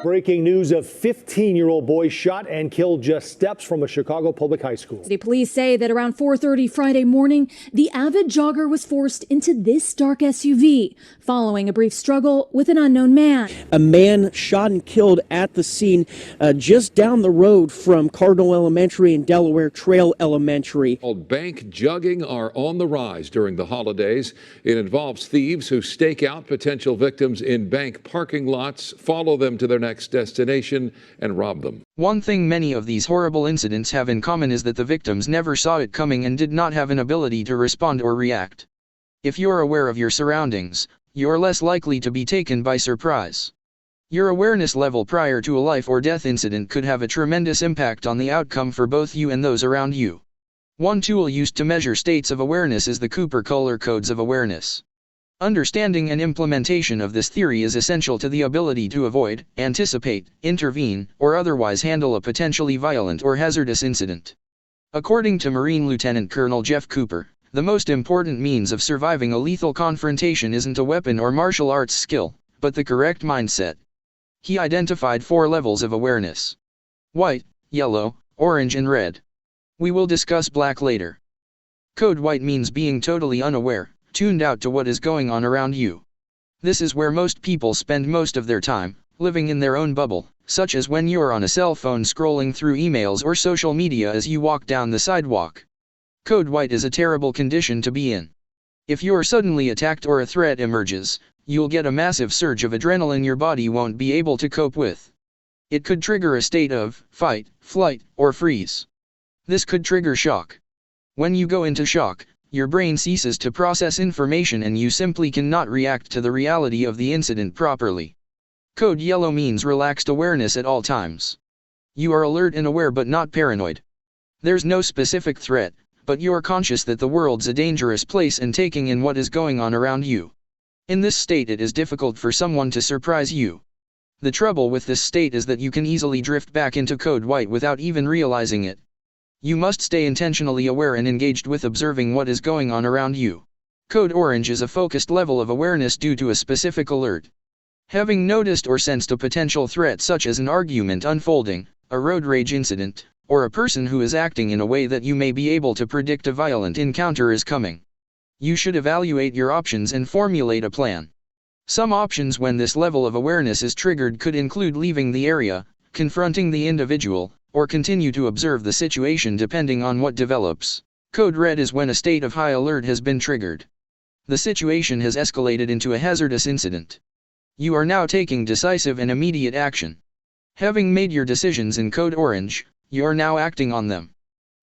Breaking news of 15-year-old boy shot and killed just steps from a Chicago public high school. City police say that around 4:30 Friday morning, the avid jogger was forced into this dark SUV following a brief struggle with an unknown man. A man shot and killed at the scene just down the road from Cardinal Elementary and Delaware Trail Elementary. Bank jugging are on the rise during the holidays. It involves thieves who stake out potential victims in bank parking lots, follow them to their next destination, and rob them. One thing many of these horrible incidents have in common is that the victims never saw it coming and did not have an ability to respond or react. If you're aware of your surroundings, you're less likely to be taken by surprise. Your awareness level prior to a life or death incident could have a tremendous impact on the outcome for both you and those around you. One tool used to measure states of awareness is the Cooper Color Codes of Awareness. Understanding and implementation of this theory is essential to the ability to avoid, anticipate, intervene, or otherwise handle a potentially violent or hazardous incident. According to Marine Lieutenant Colonel Jeff Cooper, the most important means of surviving a lethal confrontation isn't a weapon or martial arts skill, but the correct mindset. He identified 4 levels of awareness: white, yellow, orange, and red. We will discuss black later. Code white means being totally unaware, tuned out to what is going on around you. This is where most people spend most of their time, living in their own bubble, such as when you're on a cell phone scrolling through emails or social media as you walk down the sidewalk. Code white is a terrible condition to be in. If you're suddenly attacked or a threat emerges, you'll get a massive surge of adrenaline your body won't be able to cope with. It could trigger a state of fight, flight, or freeze. This could trigger shock. When you go into shock, your brain ceases to process information and you simply cannot react to the reality of the incident properly. Code yellow means relaxed awareness at all times. You are alert and aware but not paranoid. There's no specific threat, but you're conscious that the world's a dangerous place and taking in what is going on around you. In this state it is difficult for someone to surprise you. The trouble with this state is that you can easily drift back into code white without even realizing it. You must stay intentionally aware and engaged with observing what is going on around you. Code orange is a focused level of awareness due to a specific alert. Having noticed or sensed a potential threat such as an argument unfolding, a road rage incident, or a person who is acting in a way that you may be able to predict a violent encounter is coming. You should evaluate your options and formulate a plan. Some options when this level of awareness is triggered could include leaving the area, confronting the individual, or continue to observe the situation depending on what develops. Code red is when a state of high alert has been triggered. The situation has escalated into a hazardous incident. You are now taking decisive and immediate action. Having made your decisions in code orange, you are now acting on them.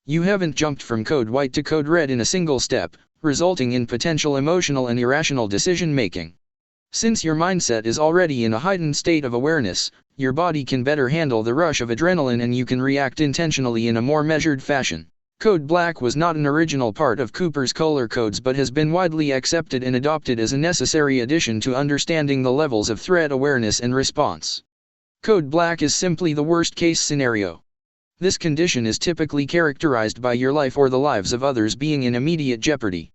You haven't jumped from code white to code red in a single step, resulting in potential emotional and irrational decision making. Since your mindset is already in a heightened state of awareness, your body can better handle the rush of adrenaline and you can react intentionally in a more measured fashion. Code black was not an original part of Cooper's color codes but has been widely accepted and adopted as a necessary addition to understanding the levels of threat awareness and response. Code black is simply the worst-case scenario. This condition is typically characterized by your life or the lives of others being in immediate jeopardy.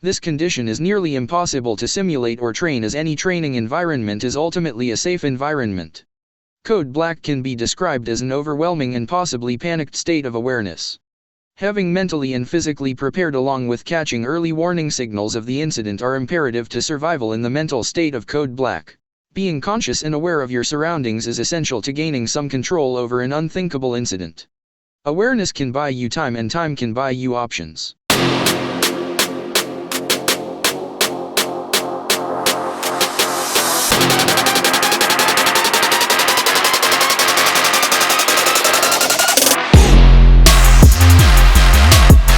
This condition is nearly impossible to simulate or train as any training environment is ultimately a safe environment. Code black can be described as an overwhelming and possibly panicked state of awareness. Having mentally and physically prepared along with catching early warning signals of the incident are imperative to survival in the mental state of code black. Being conscious and aware of your surroundings is essential to gaining some control over an unthinkable incident. Awareness can buy you time and time can buy you options.